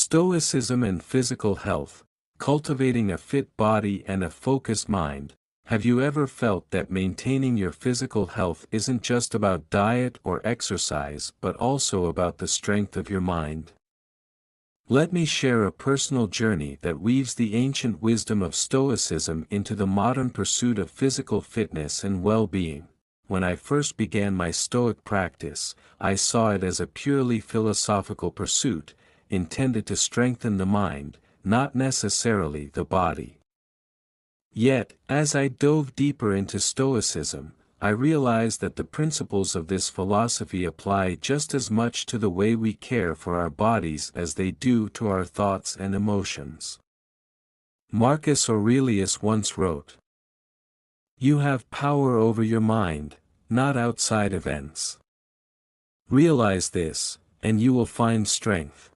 Stoicism and physical health, cultivating a fit body and a focused mind. Have you ever felt that maintaining your physical health isn't just about diet or exercise but also about the strength of your mind? Let me share a personal journey that weaves the ancient wisdom of Stoicism into the modern pursuit of physical fitness and well-being. When I first began my Stoic practice, I saw it as a purely philosophical pursuit, intended to strengthen the mind, not necessarily the body. Yet, as I dove deeper into Stoicism, I realized that the principles of this philosophy apply just as much to the way we care for our bodies as they do to our thoughts and emotions. Marcus Aurelius once wrote, "You have power over your mind, not outside events. Realize this, and you will find strength."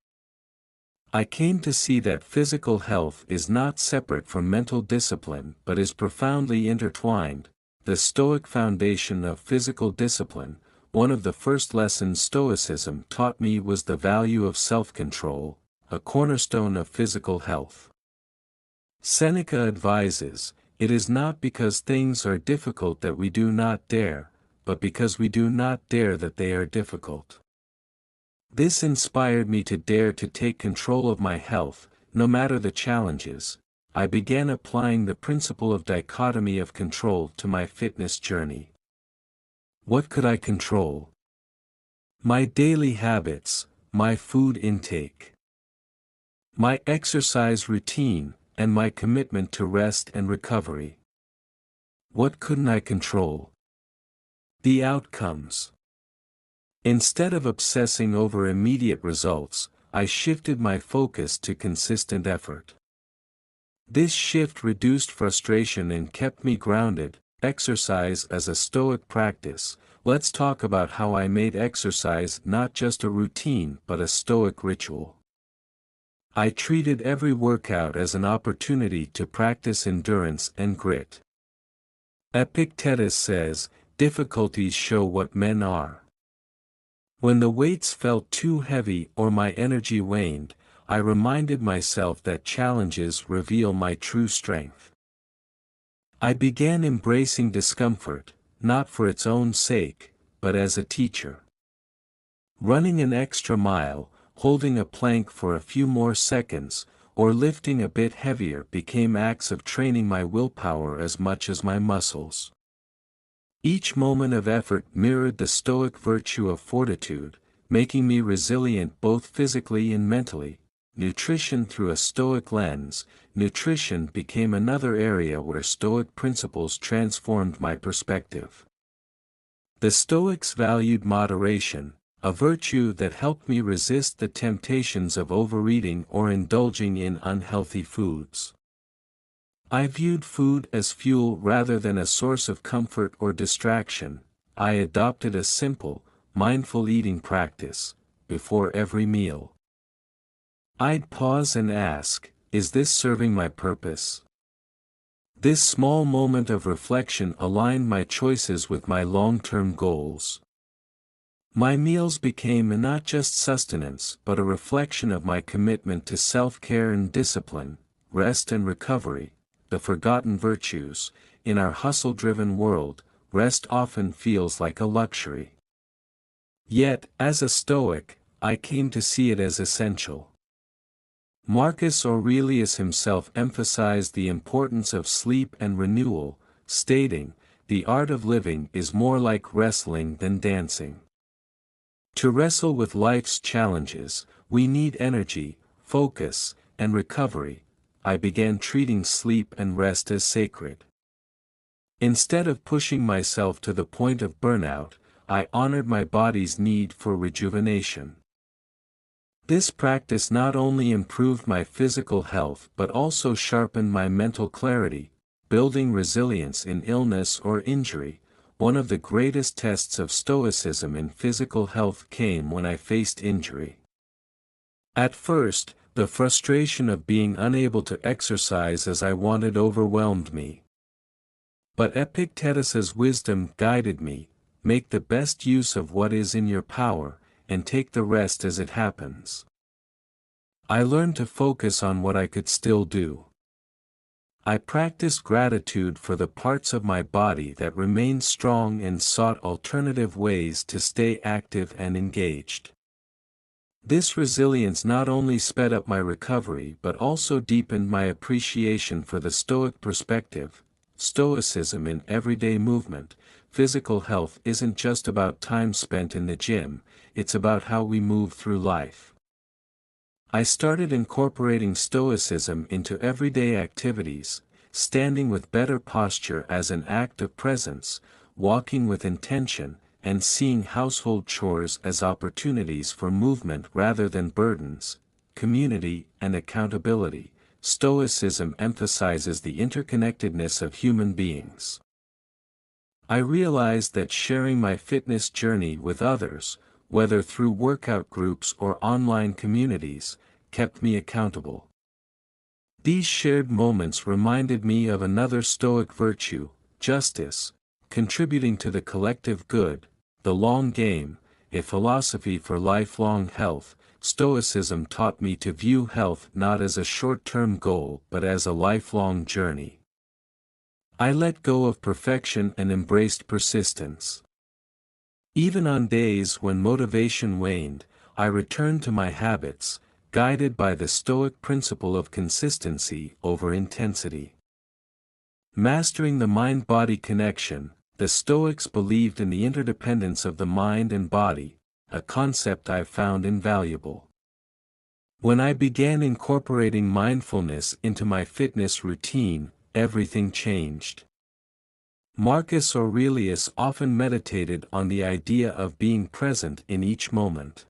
I came to see that physical health is not separate from mental discipline but is profoundly intertwined. The Stoic foundation of physical discipline. One of the first lessons Stoicism taught me was the value of self-control, a cornerstone of physical health. Seneca advises, "It is not because things are difficult that we do not dare, but because we do not dare that they are difficult." This inspired me to dare to take control of my health, no matter the challenges. I began applying the principle of dichotomy of control to my fitness journey. What could I control? My daily habits, my food intake, my exercise routine, and my commitment to rest and recovery. What couldn't I control? The outcomes. Instead of obsessing over immediate results, I shifted my focus to consistent effort. This shift reduced frustration and kept me grounded. Exercise as a Stoic practice. Let's talk about how I made exercise not just a routine but a Stoic ritual. I treated every workout as an opportunity to practice endurance and grit. Epictetus says, "Difficulties show what men are." When the weights felt too heavy or my energy waned, I reminded myself that challenges reveal my true strength. I began embracing discomfort, not for its own sake, but as a teacher. Running an extra mile, holding a plank for a few more seconds, or lifting a bit heavier became acts of training my willpower as much as my muscles. Each moment of effort mirrored the Stoic virtue of fortitude, making me resilient both physically and mentally. Nutrition through a Stoic lens. Nutrition became another area where Stoic principles transformed my perspective. The Stoics valued moderation, a virtue that helped me resist the temptations of overeating or indulging in unhealthy foods. I viewed food as fuel rather than a source of comfort or distraction. I adopted a simple, mindful eating practice. Before every meal, I'd pause and ask, "Is this serving my purpose?" This small moment of reflection aligned my choices with my long-term goals. My meals became not just sustenance but a reflection of my commitment to self-care and discipline, rest and recovery. The forgotten virtues. In our hustle-driven world, rest often feels like a luxury. Yet, as a Stoic, I came to see it as essential. Marcus Aurelius himself emphasized the importance of sleep and renewal, stating, "The art of living is more like wrestling than dancing." To wrestle with life's challenges, we need energy, focus, and recovery. I began treating sleep and rest as sacred. Instead of pushing myself to the point of burnout, I honored my body's need for rejuvenation. This practice not only improved my physical health but also sharpened my mental clarity, building resilience in illness or injury. One of the greatest tests of Stoicism in physical health came when I faced injury. At first, the frustration of being unable to exercise as I wanted overwhelmed me. But Epictetus's wisdom guided me. Make the best use of what is in your power, and take the rest as it happens. I learned to focus on what I could still do. I practiced gratitude for the parts of my body that remained strong and sought alternative ways to stay active and engaged. This resilience not only sped up my recovery but also deepened my appreciation for the Stoic perspective. Stoicism in everyday movement. Physical health isn't just about time spent in the gym, it's about how we move through life. I started incorporating Stoicism into everyday activities, standing with better posture as an act of presence, walking with intention, and seeing household chores as opportunities for movement rather than burdens. Community and accountability. Stoicism emphasizes the interconnectedness of human beings. I realized that sharing my fitness journey with others, whether through workout groups or online communities, kept me accountable. These shared moments reminded me of another Stoic virtue, justice, contributing to the collective good, the long game, a philosophy for lifelong health. Stoicism taught me to view health not as a short-term goal but as a lifelong journey. I let go of perfection and embraced persistence. Even on days when motivation waned, I returned to my habits, guided by the Stoic principle of consistency over intensity. Mastering the mind-body connection, the Stoics believed in the interdependence of the mind and body, a concept I found invaluable. When I began incorporating mindfulness into my fitness routine, everything changed. Marcus Aurelius often meditated on the idea of being present in each moment.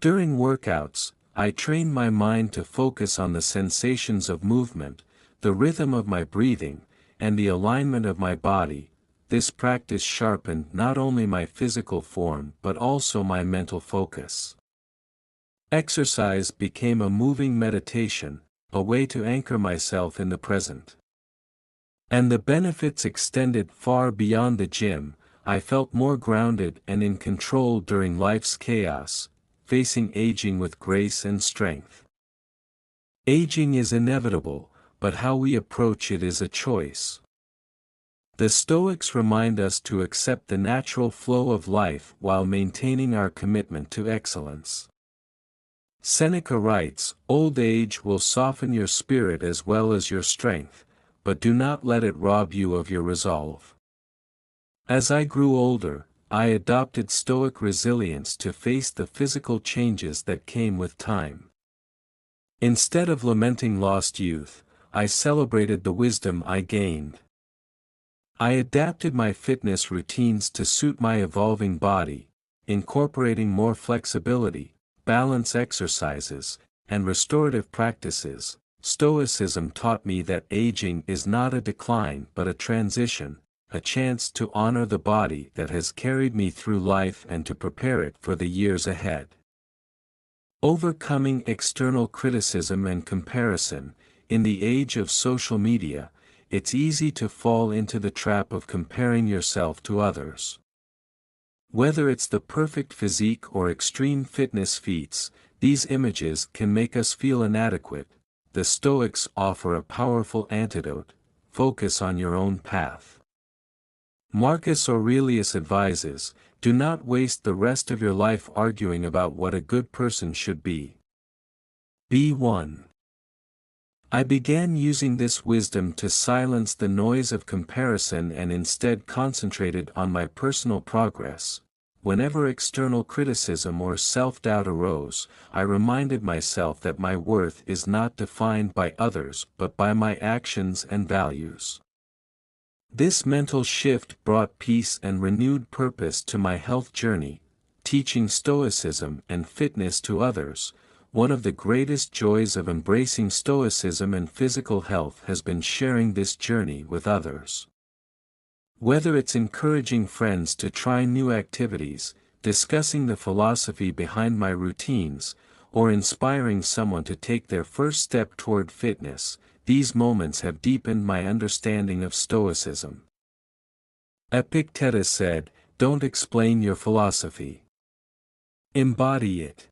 During workouts, I trained my mind to focus on the sensations of movement, the rhythm of my breathing, and the alignment of my body. This practice sharpened not only my physical form but also my mental focus. Exercise became a moving meditation, a way to anchor myself in the present. And the benefits extended far beyond the gym. I felt more grounded and in control during life's chaos, facing aging with grace and strength. Aging is inevitable, but how we approach it is a choice. The Stoics remind us to accept the natural flow of life while maintaining our commitment to excellence. Seneca writes, "Old age will soften your spirit as well as your strength, but do not let it rob you of your resolve." As I grew older, I adopted Stoic resilience to face the physical changes that came with time. Instead of lamenting lost youth, I celebrated the wisdom I gained. I adapted my fitness routines to suit my evolving body, incorporating more flexibility, balance exercises, and restorative practices. Stoicism taught me that aging is not a decline but a transition, a chance to honor the body that has carried me through life and to prepare it for the years ahead. Overcoming external criticism and comparison. In the age of social media, it's easy to fall into the trap of comparing yourself to others. Whether it's the perfect physique or extreme fitness feats, these images can make us feel inadequate. The Stoics offer a powerful antidote: focus on your own path. Marcus Aurelius advises, do not waste the rest of your life arguing about what a good person should be. Be one. I began using this wisdom to silence the noise of comparison and instead concentrated on my personal progress. Whenever external criticism or self-doubt arose, I reminded myself that my worth is not defined by others but by my actions and values. This mental shift brought peace and renewed purpose to my health journey. Teaching Stoicism and fitness to others. One of the greatest joys of embracing Stoicism and physical health has been sharing this journey with others. Whether it's encouraging friends to try new activities, discussing the philosophy behind my routines, or inspiring someone to take their first step toward fitness, these moments have deepened my understanding of Stoicism. Epictetus said, "Don't explain your philosophy. Embody it."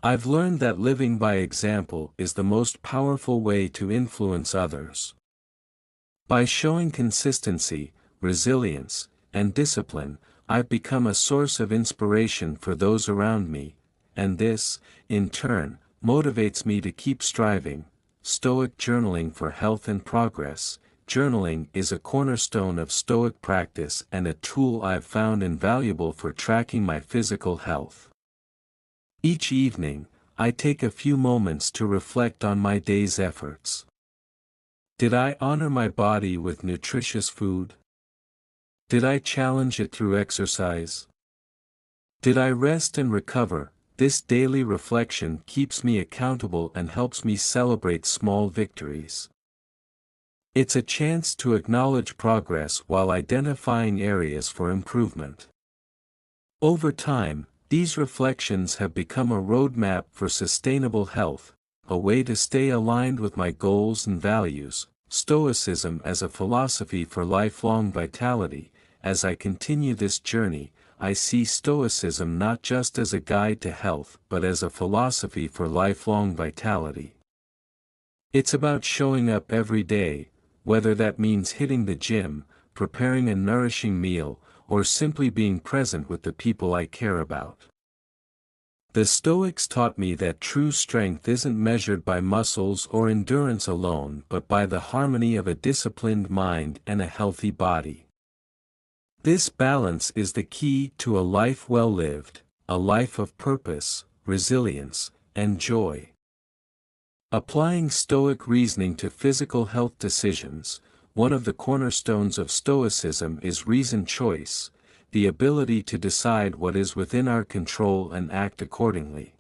I've learned that living by example is the most powerful way to influence others. By showing consistency, resilience, and discipline, I've become a source of inspiration for those around me, and this, in turn, motivates me to keep striving. Stoic journaling for health and progress. Journaling is a cornerstone of Stoic practice and a tool I've found invaluable for tracking my physical health. Each evening, I take a few moments to reflect on my day's efforts. Did I honor my body with nutritious food? Did I challenge it through exercise? Did I rest and recover? This daily reflection keeps me accountable and helps me celebrate small victories. It's a chance to acknowledge progress while identifying areas for improvement. Over time, these reflections have become a roadmap for sustainable health, a way to stay aligned with my goals and values. Stoicism as a philosophy for lifelong vitality. As I continue this journey, I see Stoicism not just as a guide to health but as a philosophy for lifelong vitality. It's about showing up every day, whether that means hitting the gym, preparing a nourishing meal, or simply being present with the people I care about. The Stoics taught me that true strength isn't measured by muscles or endurance alone but by the harmony of a disciplined mind and a healthy body. This balance is the key to a life well lived, a life of purpose, resilience, and joy. Applying Stoic reasoning to physical health decisions. One of the cornerstones of Stoicism is reasoned choice, the ability to decide what is within our control and act accordingly.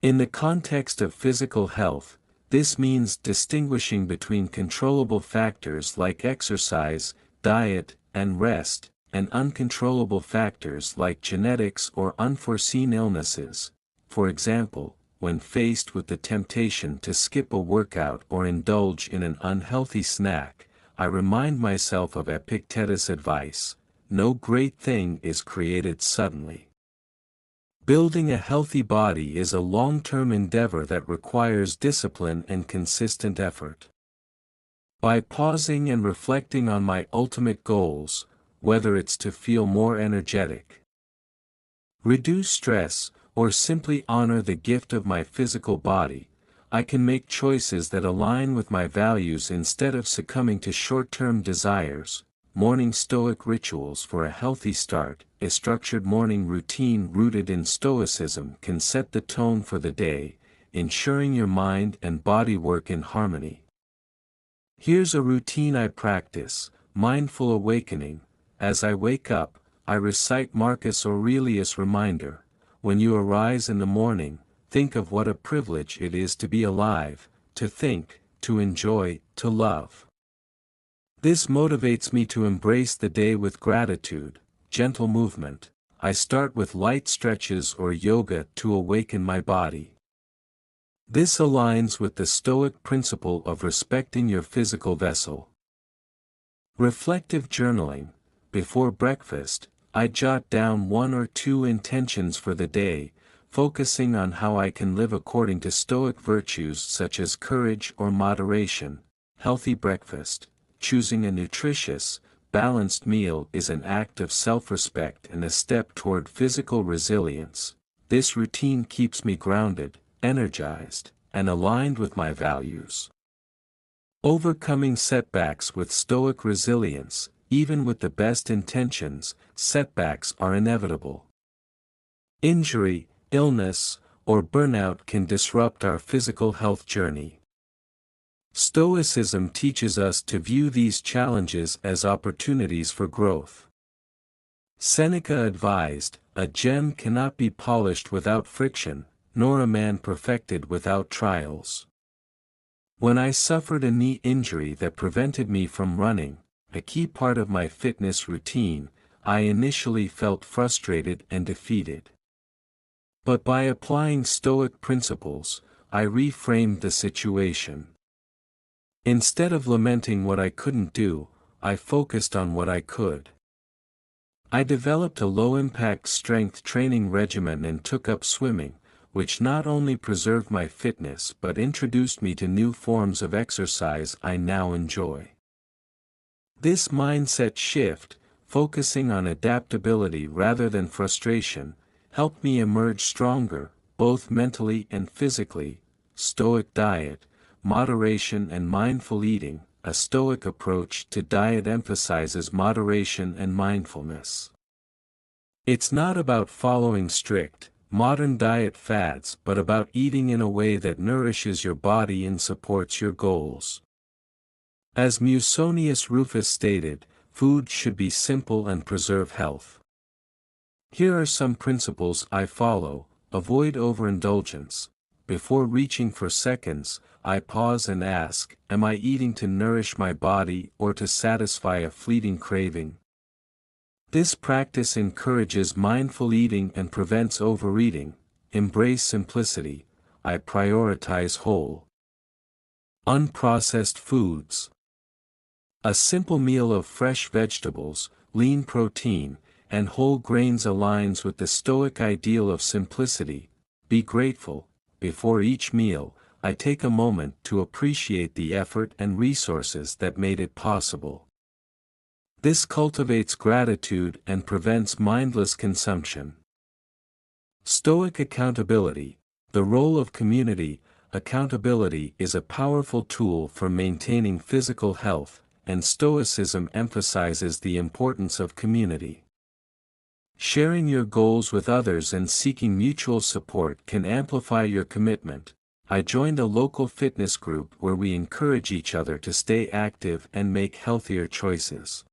In the context of physical health, this means distinguishing between controllable factors like exercise, diet, and rest, and uncontrollable factors like genetics or unforeseen illnesses. For example, when faced with the temptation to skip a workout or indulge in an unhealthy snack, I remind myself of Epictetus' advice: no great thing is created suddenly. Building a healthy body is a long-term endeavor that requires discipline and consistent effort. By pausing and reflecting on my ultimate goals, whether it's to feel more energetic, reduce stress, or simply honor the gift of my physical body, I can make choices that align with my values instead of succumbing to short-term desires. Morning Stoic rituals for a healthy start. A structured morning routine rooted in Stoicism can set the tone for the day, ensuring your mind and body work in harmony. Here's a routine I practice: mindful awakening. As I wake up, I recite Marcus Aurelius' reminder: when you arise in the morning, think of what a privilege it is to be alive, to think, to enjoy, to love. This motivates me to embrace the day with gratitude. Gentle movement. I start with light stretches or yoga to awaken my body. This aligns with the Stoic principle of respecting your physical vessel. Reflective journaling. Before breakfast, I jot down one or two intentions for the day, focusing on how I can live according to Stoic virtues such as courage or moderation. Healthy breakfast. Choosing a nutritious, balanced meal is an act of self-respect and a step toward physical resilience. This routine keeps me grounded, energized, and aligned with my values. Overcoming setbacks with Stoic resilience. Even with the best intentions, setbacks are inevitable. Injury, illness, or burnout can disrupt our physical health journey. Stoicism teaches us to view these challenges as opportunities for growth. Seneca advised, "A gem cannot be polished without friction, nor a man perfected without trials." When I suffered a knee injury that prevented me from running, a key part of my fitness routine, I initially felt frustrated and defeated. But by applying Stoic principles, I reframed the situation. Instead of lamenting what I couldn't do, I focused on what I could. I developed a low-impact strength training regimen and took up swimming, which not only preserved my fitness but introduced me to new forms of exercise I now enjoy. This mindset shift, focusing on adaptability rather than frustration, helped me emerge stronger, both mentally and physically. Stoic diet, moderation and mindful eating. A Stoic approach to diet emphasizes moderation and mindfulness. It's not about following strict, modern diet fads but about eating in a way that nourishes your body and supports your goals. As Musonius Rufus stated, food should be simple and preserve health. Here are some principles I follow. Avoid overindulgence. Before reaching for seconds, I pause and ask, am I eating to nourish my body or to satisfy a fleeting craving? This practice encourages mindful eating and prevents overeating. Embrace simplicity. I prioritize whole, unprocessed foods. A simple meal of fresh vegetables, lean protein, and whole grains aligns with the Stoic ideal of simplicity. Be grateful. Before each meal, I take a moment to appreciate the effort and resources that made it possible. This cultivates gratitude and prevents mindless consumption. Stoic accountability. The role of community. Accountability is a powerful tool for maintaining physical health, and Stoicism emphasizes the importance of community. Sharing your goals with others and seeking mutual support can amplify your commitment. I joined a local fitness group where we encourage each other to stay active and make healthier choices.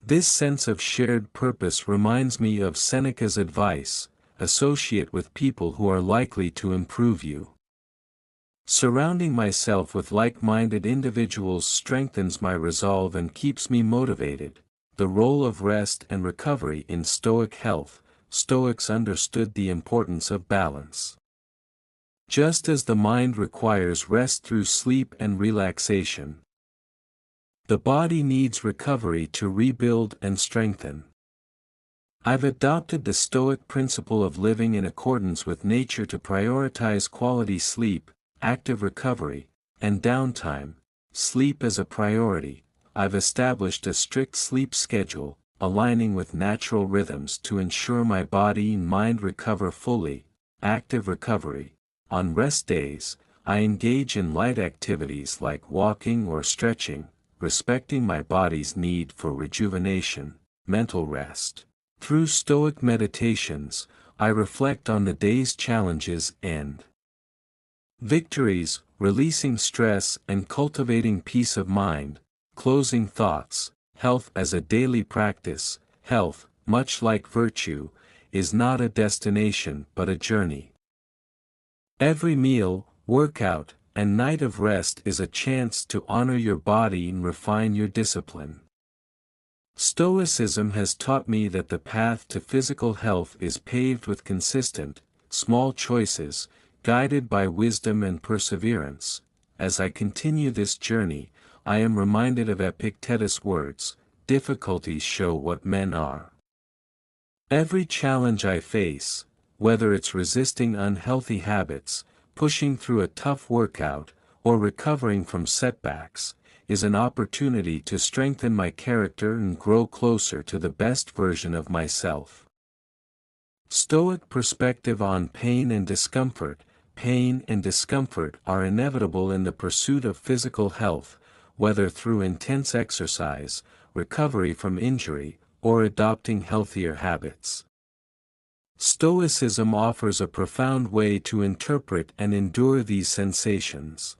This sense of shared purpose reminds me of Seneca's advice: associate with people who are likely to improve you. Surrounding myself with like-minded individuals strengthens my resolve and keeps me motivated. The role of rest and recovery in Stoic health. Stoics understood the importance of balance. Just as the mind requires rest through sleep and relaxation, the body needs recovery to rebuild and strengthen. I've adopted the Stoic principle of living in accordance with nature to prioritize quality sleep, active recovery, and downtime. Sleep as a priority. I've established a strict sleep schedule, aligning with natural rhythms to ensure my body and mind recover fully. Active recovery. On rest days, I engage in light activities like walking or stretching, respecting my body's need for rejuvenation. Mental rest. Through Stoic meditations, I reflect on the day's challenges and victories, releasing stress and cultivating peace of mind. Closing thoughts. Health as a daily practice. Health, much like virtue, is not a destination but a journey. Every meal, workout, and night of rest is a chance to honor your body and refine your discipline. Stoicism has taught me that the path to physical health is paved with consistent, small choices, guided by wisdom and perseverance. As I continue this journey, I am reminded of Epictetus' words: difficulties show what men are. Every challenge I face, whether it's resisting unhealthy habits, pushing through a tough workout, or recovering from setbacks, is an opportunity to strengthen my character and grow closer to the best version of myself. Stoic perspective on pain and discomfort. Pain and discomfort are inevitable in the pursuit of physical health, whether through intense exercise, recovery from injury, or adopting healthier habits. Stoicism offers a profound way to interpret and endure these sensations.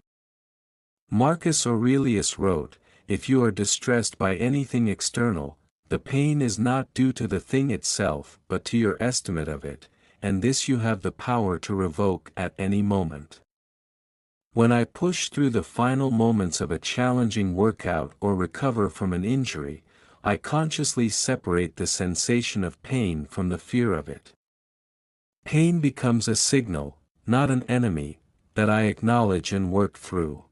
Marcus Aurelius wrote, "If you are distressed by anything external, the pain is not due to the thing itself but to your estimate of it, and this you have the power to revoke at any moment." When I push through the final moments of a challenging workout or recover from an injury, I consciously separate the sensation of pain from the fear of it. Pain becomes a signal, not an enemy, that I acknowledge and work through.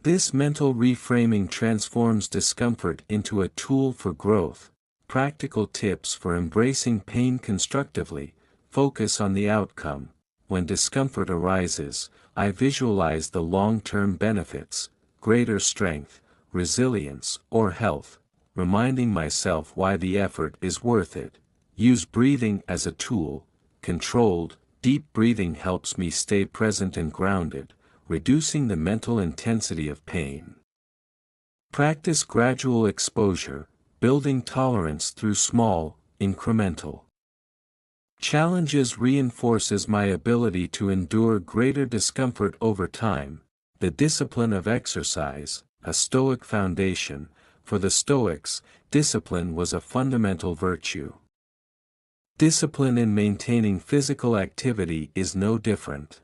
This mental reframing transforms discomfort into a tool for growth. Practical tips for embracing pain constructively. focus on the outcome. When discomfort arises, I visualize the long-term benefits, greater strength, resilience, or health, reminding myself why the effort is worth it. Use breathing as a tool. Controlled, deep breathing helps me stay present and grounded, reducing the mental intensity of pain. Practice gradual exposure, building tolerance through small, incremental challenges reinforces my ability to endure greater discomfort over time. The discipline of exercise, a Stoic foundation. For the Stoics, discipline was a fundamental virtue. Discipline in maintaining physical activity is no different.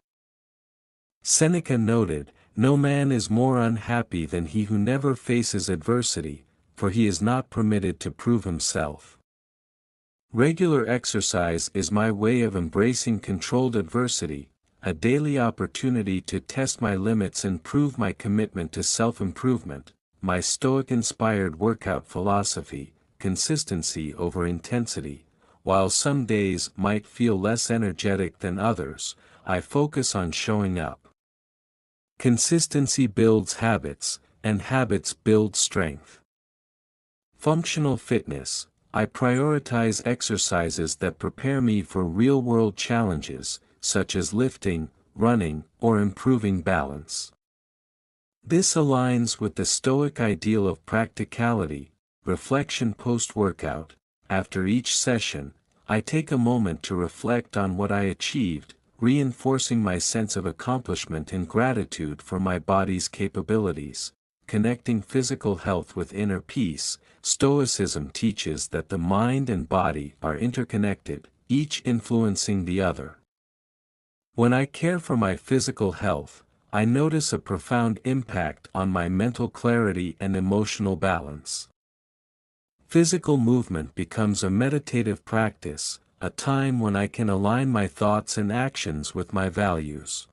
Seneca noted, "No man is more unhappy than he who never faces adversity, for he is not permitted to prove himself." Regular exercise is my way of embracing controlled adversity, a daily opportunity to test my limits and prove my commitment to self-improvement. My Stoic-inspired workout philosophy, consistency over intensity. While some days might feel less energetic than others, I focus on showing up. Consistency builds habits, and habits build strength. Functional fitness. I prioritize exercises that prepare me for real-world challenges, such as lifting, running, or improving balance. This aligns with the Stoic ideal of practicality. Reflection post-workout. After each session, I take a moment to reflect on what I achieved, reinforcing my sense of accomplishment and gratitude for my body's capabilities. Connecting physical health with inner peace. Stoicism teaches that the mind and body are interconnected, each influencing the other. When I care for my physical health, I notice a profound impact on my mental clarity and emotional balance. Physical movement becomes a meditative practice, a time when I can align my thoughts and actions with my values.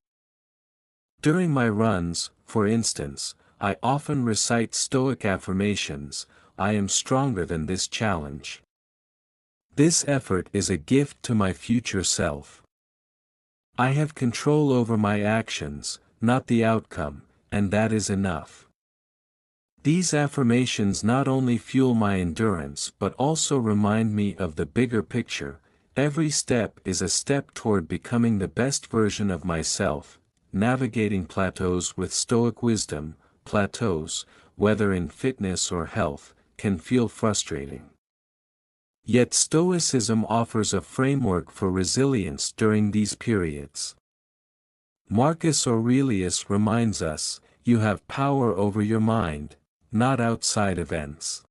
During my runs, for instance, I often recite Stoic affirmations, "I am stronger than this challenge." This effort is a gift to my future self. I have control over my actions, not the outcome, and that is enough. These affirmations not only fuel my endurance but also remind me of the bigger picture. Every step is a step toward becoming the best version of myself. Navigating plateaus with Stoic wisdom. Plateaus, whether in fitness or health, can feel frustrating. Yet Stoicism offers a framework for resilience during these periods. Marcus Aurelius reminds us, "You have power over your mind, not outside events."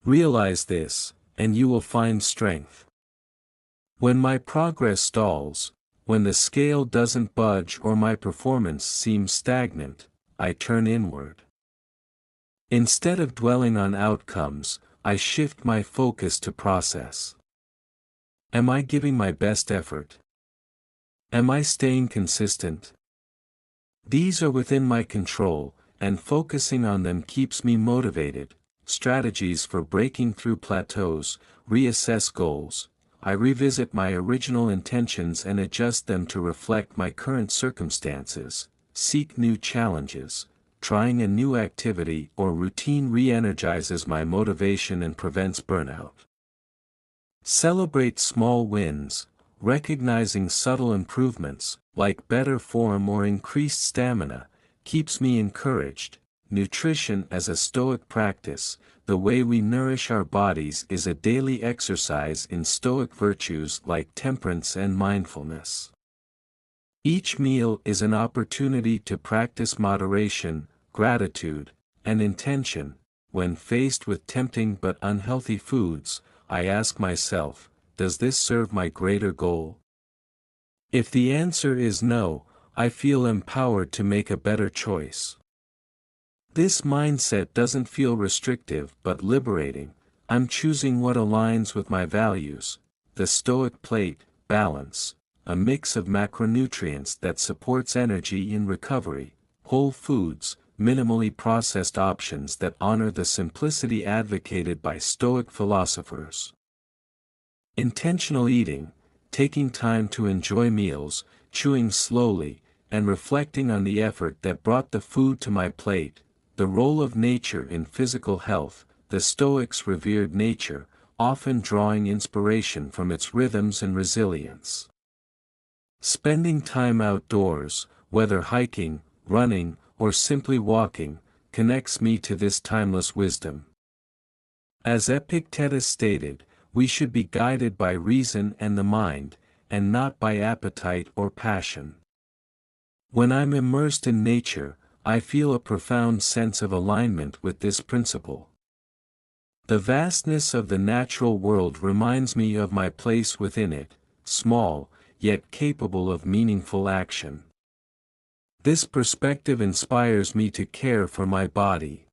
Realize this, and you will find strength. When my progress stalls, when the scale doesn't budge or my performance seems stagnant, I turn inward. Instead of dwelling on outcomes, I shift my focus to process. Am I giving my best effort? Am I staying consistent? These are within my control, and focusing on them keeps me motivated. Strategies for breaking through plateaus. Reassess goals. I revisit my original intentions and adjust them to reflect my current circumstances. Seek new challenges. Trying a new activity or routine re-energizes my motivation and prevents burnout. Celebrate small wins. Recognizing subtle improvements, like better form or increased stamina, keeps me encouraged. Nutrition as a Stoic practice. The way we nourish our bodies is a daily exercise in Stoic virtues like temperance and mindfulness. Each meal is an opportunity to practice moderation, gratitude, and intention. When faced with tempting but unhealthy foods, I ask myself, does this serve my greater goal? If the answer is no, I feel empowered to make a better choice. This mindset doesn't feel restrictive but liberating. I'm choosing what aligns with my values. The Stoic plate, balance, a mix of macronutrients that supports energy in recovery, whole foods, minimally processed options that honor the simplicity advocated by Stoic philosophers. Intentional eating, taking time to enjoy meals, chewing slowly, and reflecting on the effort that brought the food to my plate. The role of nature in physical health. The Stoics revered nature, often drawing inspiration from its rhythms and resilience. Spending time outdoors, whether hiking, running, or simply walking, connects me to this timeless wisdom. As Epictetus stated, we should be guided by reason and the mind, and not by appetite or passion. When I'm immersed in nature, I feel a profound sense of alignment with this principle. The vastness of the natural world reminds me of my place within it, small, yet capable of meaningful action. This perspective inspires me to care for my body.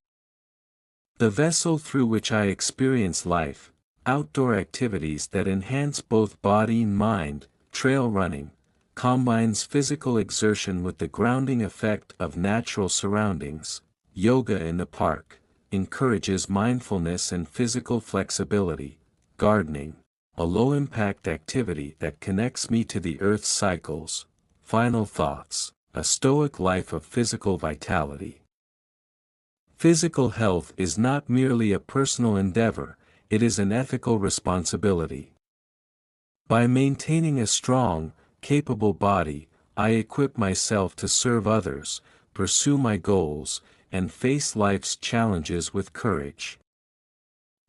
The vessel through which I experience life. Outdoor activities that enhance both body and mind. Trail running combines physical exertion with the grounding effect of natural surroundings. Yoga in the park encourages mindfulness and physical flexibility. Gardening, a low-impact activity that connects me to the earth's cycles. Final thoughts, a Stoic life of physical vitality. Physical health is not merely a personal endeavor, it is an ethical responsibility. By maintaining a strong, capable body, I equip myself to serve others, pursue my goals, and face life's challenges with courage.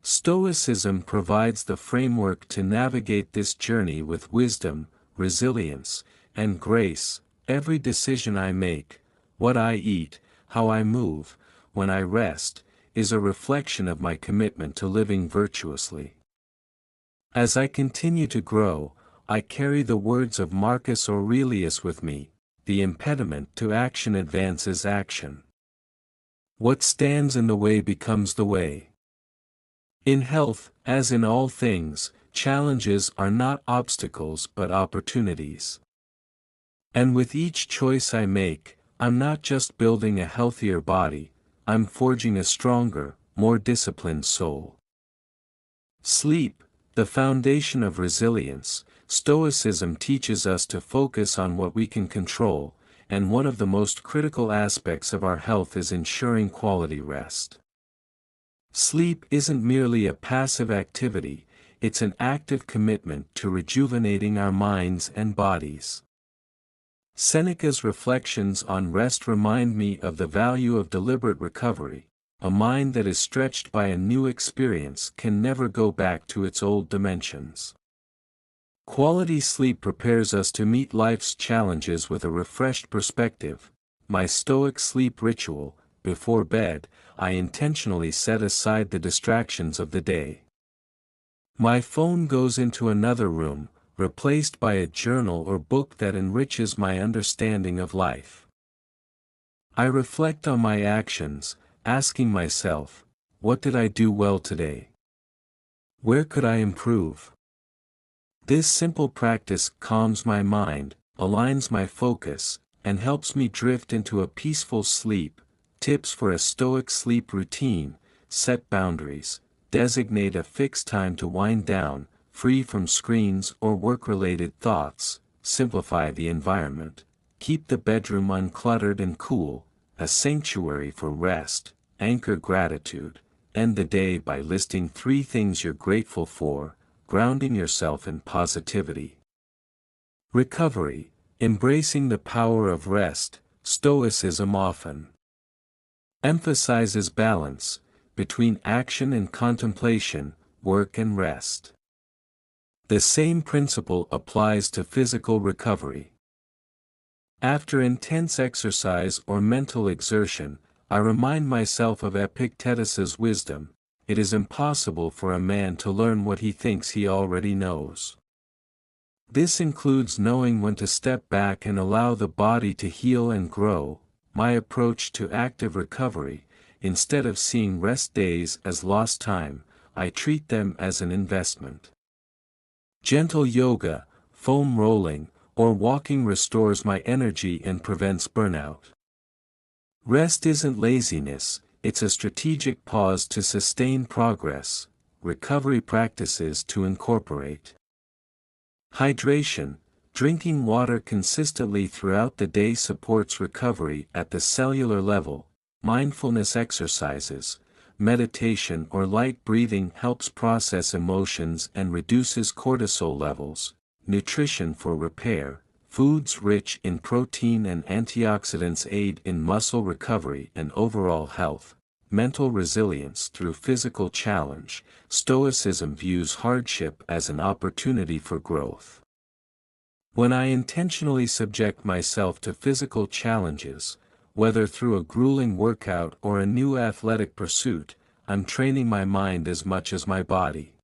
Stoicism provides the framework to navigate this journey with wisdom, resilience, and grace. Every decision I make, what I eat, how I move, when I rest, is a reflection of my commitment to living virtuously. As I continue to grow, I carry the words of Marcus Aurelius with me: the impediment to action advances action. What stands in the way becomes the way. In health, as in all things, challenges are not obstacles but opportunities. And with each choice I make, I'm not just building a healthier body, I'm forging a stronger, more disciplined soul. Sleep, the foundation of resilience. Stoicism teaches us to focus on what we can control, and one of the most critical aspects of our health is ensuring quality rest. Sleep isn't merely a passive activity, it's an active commitment to rejuvenating our minds and bodies. Seneca's reflections on rest remind me of the value of deliberate recovery. A mind that is stretched by a new experience can never go back to its old dimensions. Quality sleep prepares us to meet life's challenges with a refreshed perspective. My Stoic sleep ritual: before bed, I intentionally set aside the distractions of the day. My phone goes into another room, replaced by a journal or book that enriches my understanding of life. I reflect on my actions, asking myself, what did I do well today? Where could I improve? This simple practice calms my mind, aligns my focus, and helps me drift into a peaceful sleep. Tips for a Stoic sleep routine: set boundaries, designate a fixed time to wind down, free from screens or work-related thoughts, simplify the environment, keep the bedroom uncluttered and cool, a sanctuary for rest, anchor gratitude, end the day by listing 3 things you're grateful for, grounding yourself in positivity. Recovery, embracing the power of rest. Stoicism often emphasizes balance between action and contemplation, work and rest. The same principle applies to physical recovery. After intense exercise or mental exertion, I remind myself of Epictetus's wisdom: it is impossible for a man to learn what he thinks he already knows. This includes knowing when to step back and allow the body to heal and grow. My approach to active recovery: instead of seeing rest days as lost time, I treat them as an investment. Gentle yoga, foam rolling, or walking restores my energy and prevents burnout. Rest isn't laziness, it's a strategic pause to sustain progress. Recovery practices to incorporate. Hydration. Drinking water consistently throughout the day supports recovery at the cellular level. Mindfulness exercises, meditation or light breathing helps process emotions and reduces cortisol levels. Nutrition for repair. Foods rich in protein and antioxidants aid in muscle recovery and overall health. Mental resilience through physical challenge. Stoicism views hardship as an opportunity for growth. When I intentionally subject myself to physical challenges, whether through a grueling workout or a new athletic pursuit, I'm training my mind as much as my body.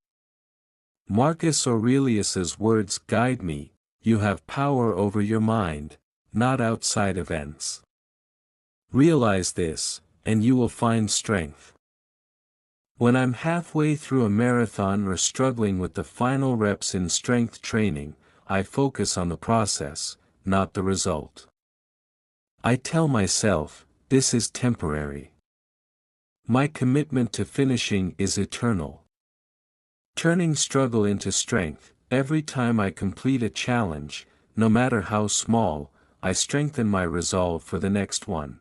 Marcus Aurelius's words guide me: you have power over your mind, not outside events. Realize this, and you will find strength. When I'm halfway through a marathon or struggling with the final reps in strength training, I focus on the process, not the result. I tell myself, this is temporary. My commitment to finishing is eternal. Turning struggle into strength. Every time I complete a challenge, no matter how small, I strengthen my resolve for the next one.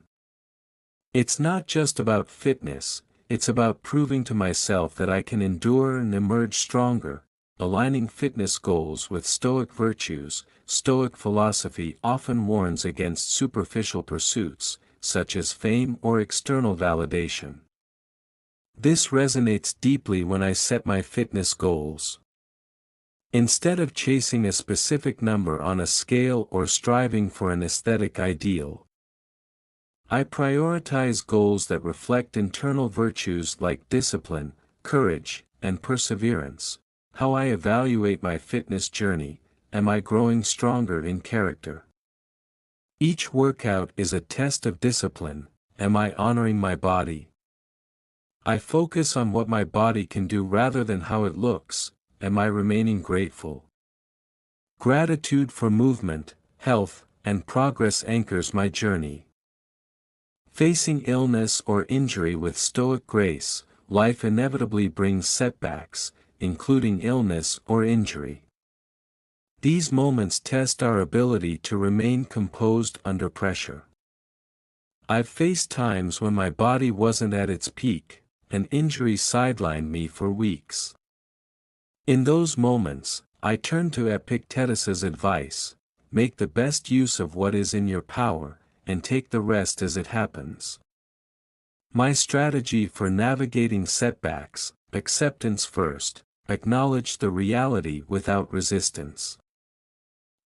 It's not just about fitness, it's about proving to myself that I can endure and emerge stronger. Aligning fitness goals with Stoic virtues. Stoic philosophy often warns against superficial pursuits, such as fame or external validation. This resonates deeply when I set my fitness goals. Instead of chasing a specific number on a scale or striving for an aesthetic ideal, I prioritize goals that reflect internal virtues like discipline, courage, and perseverance. How I evaluate my fitness journey. Am I growing stronger in character? Each workout is a test of discipline. Am I honoring my body? I focus on what my body can do rather than how it looks. Am I remaining grateful? Gratitude for movement, health, and progress anchors my journey. Facing illness or injury with Stoic grace. Life inevitably brings setbacks, including illness or injury. These moments test our ability to remain composed under pressure. I've faced times when my body wasn't at its peak, and injury sidelined me for weeks. In those moments, I turn to Epictetus's advice: make the best use of what is in your power, and take the rest as it happens. My strategy for navigating setbacks: acceptance first, acknowledge the reality without resistance.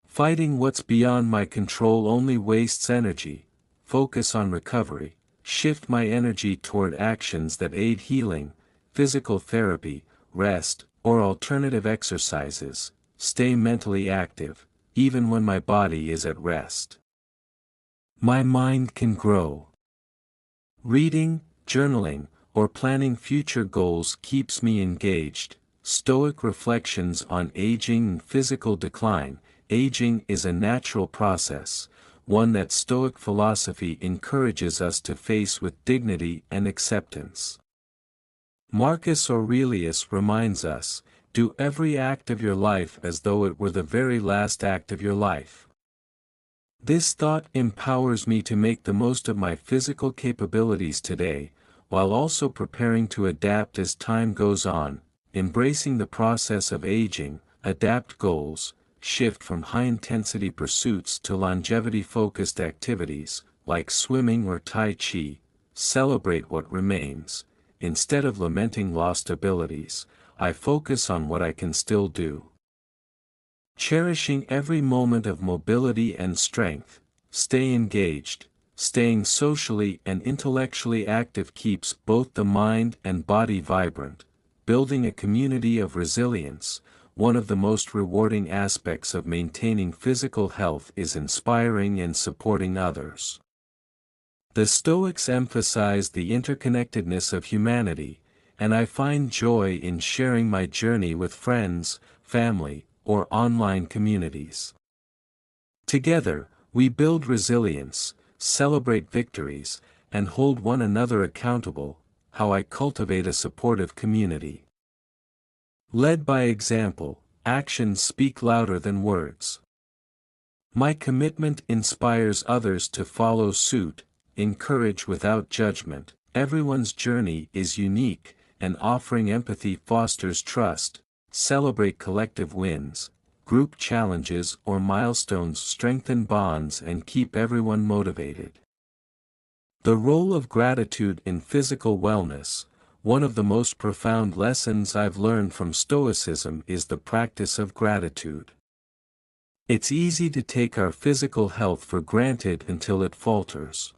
Fighting what's beyond my control only wastes energy. Focus on recovery, shift my energy toward actions that aid healing, physical therapy, rest, or alternative exercises. Stay mentally active, even when my body is at rest. My mind can grow. Reading, journaling, or planning future goals keeps me engaged. Stoic reflections on aging and physical decline. Aging is a natural process, one that Stoic philosophy encourages us to face with dignity and acceptance. Marcus Aurelius reminds us, do every act of your life as though it were the very last act of your life. This thought empowers me to make the most of my physical capabilities today, while also preparing to adapt as time goes on, embracing the process of aging. Adapt goals. Shift from high-intensity pursuits to longevity-focused activities, like swimming or Tai Chi. Celebrate what remains. Instead of lamenting lost abilities, I focus on what I can still do. Cherishing every moment of mobility and strength. Stay engaged. Staying socially and intellectually active keeps both the mind and body vibrant. Building a community of resilience. One of the most rewarding aspects of maintaining physical health is inspiring and supporting others. The Stoics emphasize the interconnectedness of humanity, and I find joy in sharing my journey with friends, family, or online communities. Together, we build resilience, celebrate victories, and hold one another accountable. How I cultivate a supportive community. Led by example. actions speak louder than words. My commitment inspires others to follow suit, encourage without judgment. Everyone's journey is unique, and offering empathy fosters trust. Celebrate collective wins, group challenges or milestones strengthen bonds and keep everyone motivated. The role of gratitude in physical wellness. One of the most profound lessons I've learned from Stoicism is the practice of gratitude. It's easy to take our physical health for granted until it falters.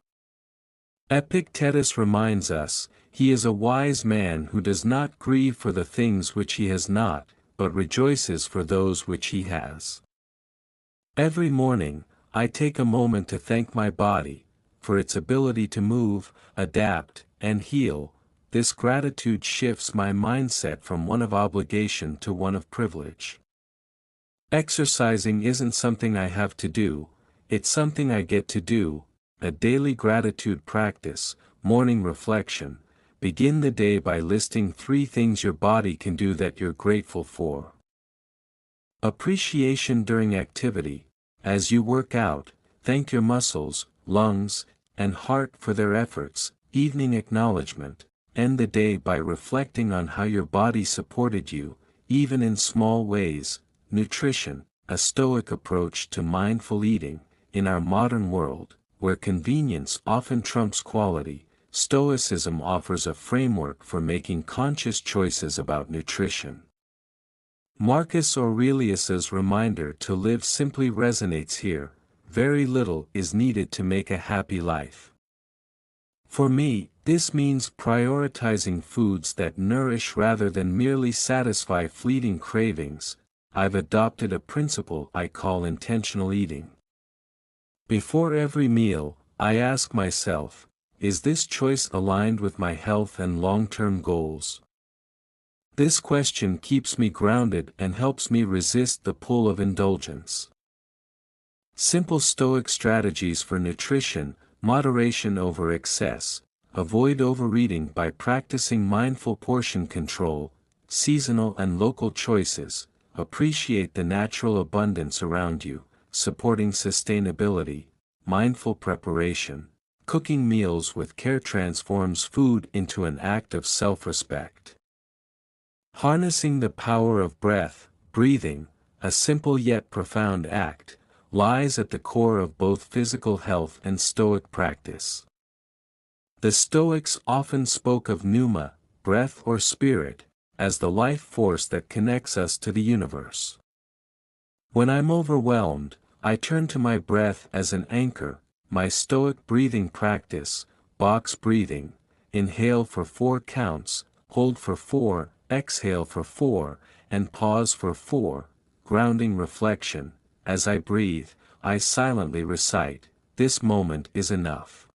Epictetus reminds us, he is a wise man who does not grieve for the things which he has not, but rejoices for those which he has. Every morning, I take a moment to thank my body, for its ability to move, adapt, and heal. This gratitude shifts my mindset from one of obligation to one of privilege. Exercising isn't something I have to do, it's something I get to do. A daily gratitude practice, morning reflection. Begin the day by listing 3 things your body can do that you're grateful for. Appreciation during activity. As you work out, thank your muscles, lungs, and heart for their efforts. Evening acknowledgement. End the day by reflecting on how your body supported you, even in small ways. Nutrition, a Stoic approach to mindful eating. In our modern world, where convenience often trumps quality, Stoicism offers a framework for making conscious choices about nutrition. Marcus Aurelius's reminder to live simply resonates here. Very little is needed to make a happy life. For me, this means prioritizing foods that nourish rather than merely satisfy fleeting cravings. I've adopted a principle I call intentional eating. Before every meal, I ask myself, is this choice aligned with my health and long-term goals? This question keeps me grounded and helps me resist the pull of indulgence. Simple Stoic strategies for nutrition: moderation over excess, avoid overeating by practicing mindful portion control, seasonal and local choices, appreciate the natural abundance around you, supporting sustainability, mindful preparation. Cooking meals with care transforms food into an act of self-respect. Harnessing the power of breath, breathing, a simple yet profound act, lies at the core of both physical health and Stoic practice. The Stoics often spoke of pneuma, breath or spirit, as the life force that connects us to the universe. When I'm overwhelmed, I turn to my breath as an anchor. My Stoic breathing practice, box breathing: inhale for 4 counts, hold for 4, exhale for 4, and pause for 4, grounding reflection. As I breathe, I silently recite, "This moment is enough."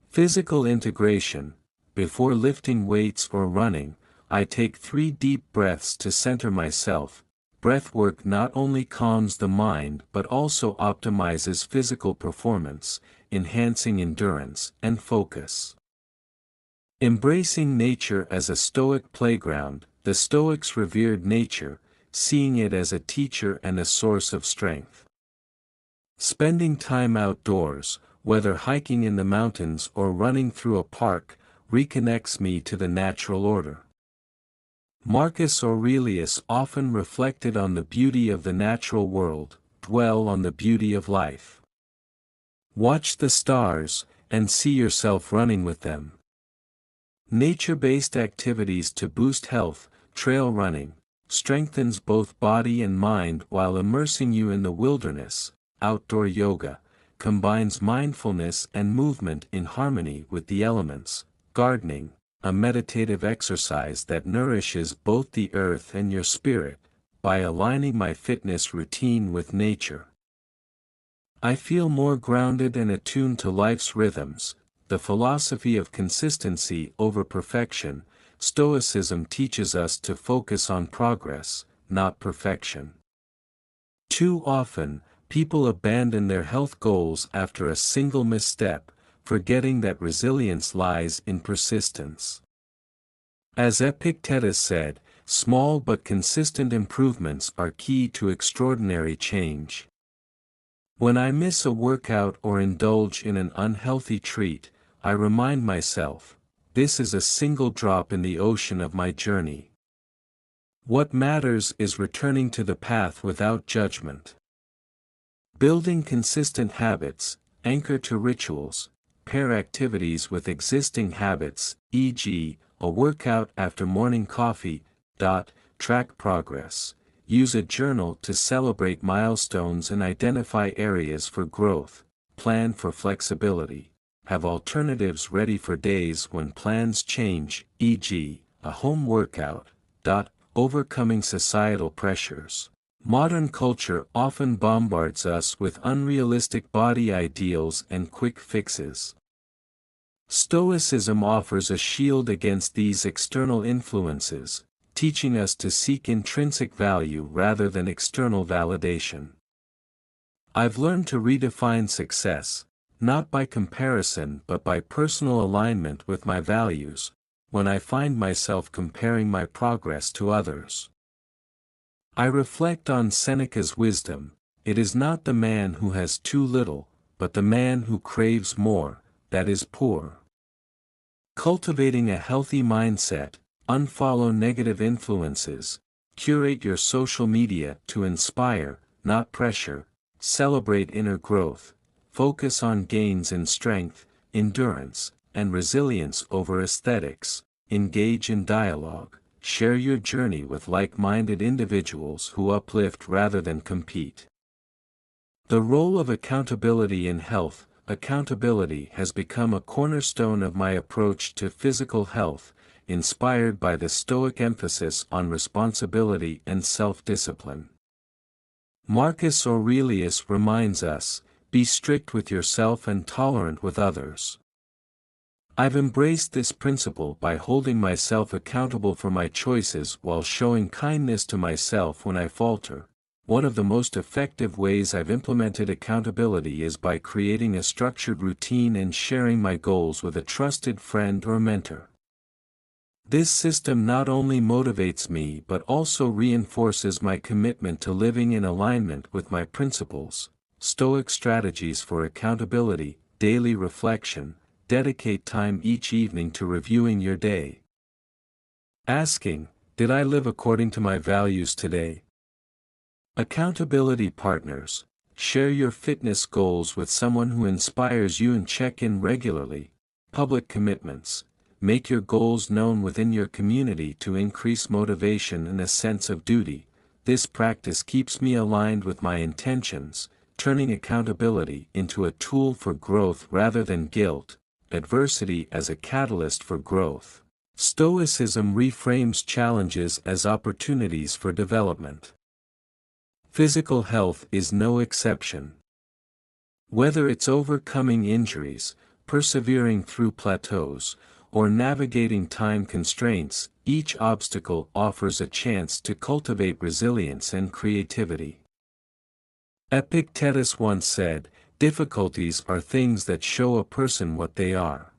Physical integration: before lifting weights or running, I take 3 deep breaths to center myself. Breathwork not only calms the mind but also optimizes physical performance, enhancing endurance and focus. Embracing nature as a Stoic playground: the Stoics revered nature, seeing it as a teacher and a source of strength. Spending time outdoors, whether hiking in the mountains or running through a park, reconnects me to the natural order. Marcus Aurelius often reflected on the beauty of the natural world: dwell on the beauty of life. Watch the stars, and see yourself running with them. Nature-based activities to boost health: trail running, strengthens both body and mind while immersing you in the wilderness. Outdoor yoga, combines mindfulness and movement in harmony with the elements. Gardening, a meditative exercise that nourishes both the earth and your spirit. By aligning my fitness routine with nature, I feel more grounded and attuned to life's rhythms. The philosophy of consistency over perfection: Stoicism teaches us to focus on progress, not perfection. Too often, people abandon their health goals after a single misstep, forgetting that resilience lies in persistence. As Epictetus said, Small but consistent improvements are key to extraordinary change. When I miss a workout or indulge in an unhealthy treat, I remind myself, this is a single drop in the ocean of my journey. What matters is returning to the path without judgment. Building consistent habits, anchor to rituals, pair activities with existing habits, e.g., a workout after morning coffee. Track progress. Use a journal to celebrate milestones and identify areas for growth. Plan for flexibility. Have alternatives ready for days when plans change, e.g., a home workout. Overcoming societal pressures. Modern culture often bombards us with unrealistic body ideals and quick fixes. Stoicism offers a shield against these external influences, teaching us to seek intrinsic value rather than external validation. I've learned to redefine success, not by comparison but by personal alignment with my values, when I find myself comparing my progress to others. I reflect on Seneca's wisdom, it is not the man who has too little, but the man who craves more, that is poor. Cultivating a healthy mindset, unfollow negative influences, curate your social media to inspire, not pressure, celebrate inner growth, focus on gains in strength, endurance, and resilience over aesthetics, engage in dialogue, share your journey with like-minded individuals who uplift rather than compete. The role of accountability in health. Accountability has become a cornerstone of my approach to physical health, inspired by the Stoic emphasis on responsibility and self-discipline. Marcus Aurelius reminds us, be strict with yourself and tolerant with others. I've embraced this principle by holding myself accountable for my choices while showing kindness to myself when I falter. One of the most effective ways I've implemented accountability is by creating a structured routine and sharing my goals with a trusted friend or mentor. This system not only motivates me but also reinforces my commitment to living in alignment with my principles. Stoic strategies for accountability, daily reflection, dedicate time each evening to reviewing your day. Asking, did I live according to my values today? Accountability partners, share your fitness goals with someone who inspires you and check in regularly. Public commitments, make your goals known within your community to increase motivation and a sense of duty. This practice keeps me aligned with my intentions, turning accountability into a tool for growth rather than guilt, adversity as a catalyst for growth. Stoicism reframes challenges as opportunities for development. Physical health is no exception. Whether it's overcoming injuries, persevering through plateaus, or navigating time constraints, each obstacle offers a chance to cultivate resilience and creativity. Epictetus once said, difficulties are things that show a person what they are.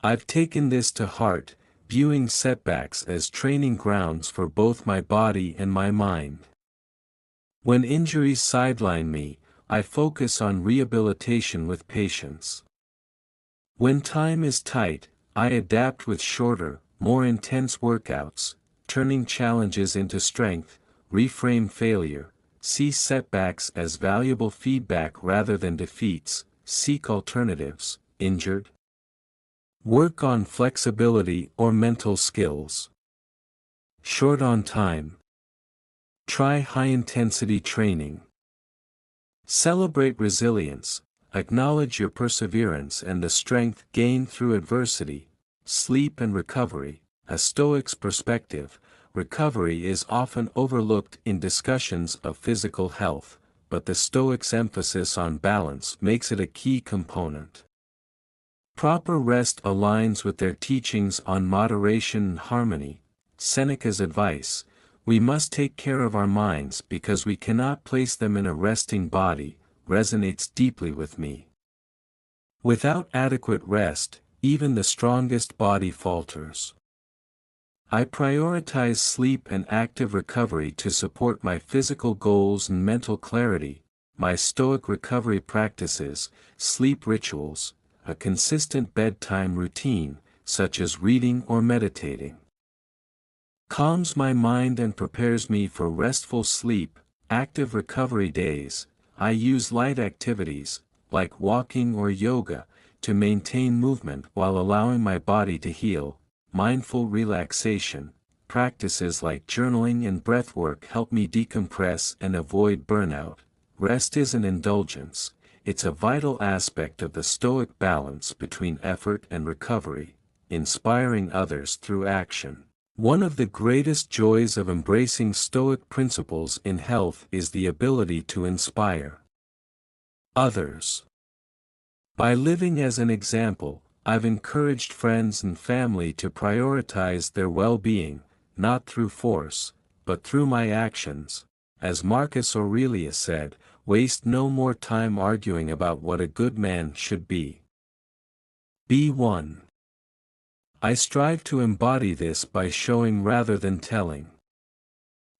I've taken this to heart, viewing setbacks as training grounds for both my body and my mind. When injuries sideline me, I focus on rehabilitation with patience. When time is tight, I adapt with shorter, more intense workouts, turning challenges into strength, reframe failure, see setbacks as valuable feedback rather than defeats, seek alternatives, injured. Work on flexibility or mental skills. Short on time. Try high-intensity training. Celebrate resilience, acknowledge your perseverance and the strength gained through adversity. Sleep and recovery. A Stoic's perspective, recovery is often overlooked in discussions of physical health, but the Stoics' emphasis on balance makes it a key component. Proper rest aligns with their teachings on moderation and harmony. Seneca's advice, we must take care of our minds because we cannot place them in a resting body, resonates deeply with me. Without adequate rest, even the strongest body falters. I prioritize sleep and active recovery to support my physical goals and mental clarity. My Stoic recovery practices, sleep rituals, a consistent bedtime routine, such as reading or meditating, calms my mind and prepares me for restful sleep. Active recovery days, I use light activities, like walking or yoga, to maintain movement while allowing my body to heal. Mindful relaxation, practices like journaling and breathwork help me decompress and avoid burnout. Rest is an indulgence, it's a vital aspect of the Stoic balance between effort and recovery, inspiring others through action. One of the greatest joys of embracing Stoic principles in health is the ability to inspire others. By living as an example, I've encouraged friends and family to prioritize their well-being, not through force, but through my actions. As Marcus Aurelius said, waste no more time arguing about what a good man should be. B1. I strive to embody this by showing rather than telling.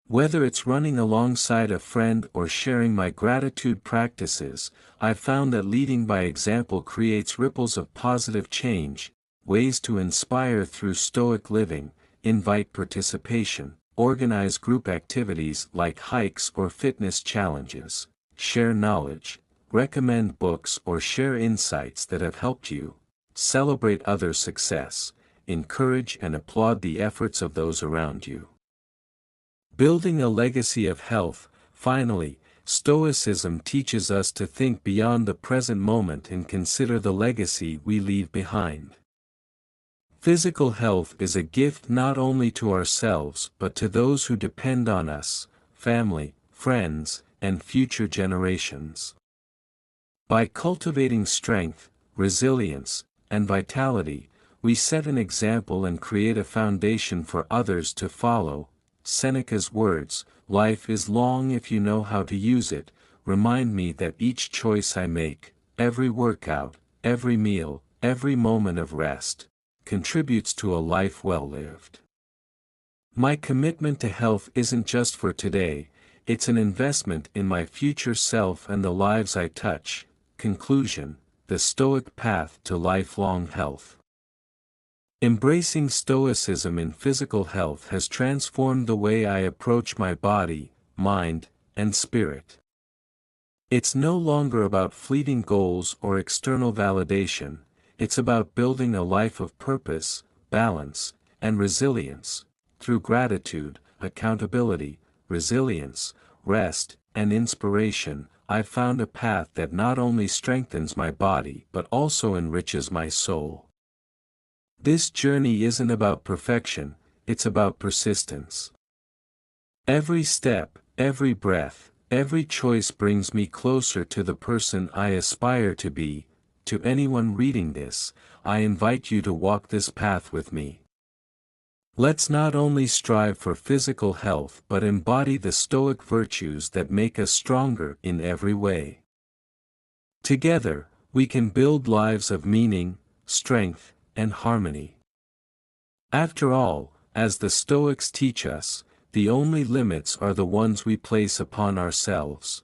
Whether it's running alongside a friend or sharing my gratitude practices, I've found that leading by example creates ripples of positive change. Ways to inspire through Stoic living: invite participation, organize group activities like hikes or fitness challenges, share knowledge, recommend books or share insights that have helped you, celebrate others' success, encourage and applaud the efforts of those around you. Building a legacy of health. Finally, Stoicism teaches us to think beyond the present moment and consider the legacy we leave behind. Physical health is a gift not only to ourselves but to those who depend on us, family, friends, and future generations. By cultivating strength, resilience, and vitality, we set an example and create a foundation for others to follow. Seneca's words, "Life is long if you know how to use it," remind me that each choice I make, every workout, every meal, every moment of rest, contributes to a life well lived. My commitment to health isn't just for today, it's an investment in my future self and the lives I touch. Conclusion: the Stoic path to lifelong health. Embracing Stoicism in physical health has transformed the way I approach my body, mind, and spirit. It's no longer about fleeting goals or external validation, it's about building a life of purpose, balance, and resilience. Through gratitude, accountability, resilience, rest, and inspiration, I've found a path that not only strengthens my body but also enriches my soul. This journey isn't about perfection, it's about persistence. Every step, every breath, every choice brings me closer to the person I aspire to be. To anyone reading this, I invite you to walk this path with me. Let's not only strive for physical health but embody the Stoic virtues that make us stronger in every way. Together, we can build lives of meaning, strength, and harmony. After all, as the Stoics teach us, the only limits are the ones we place upon ourselves.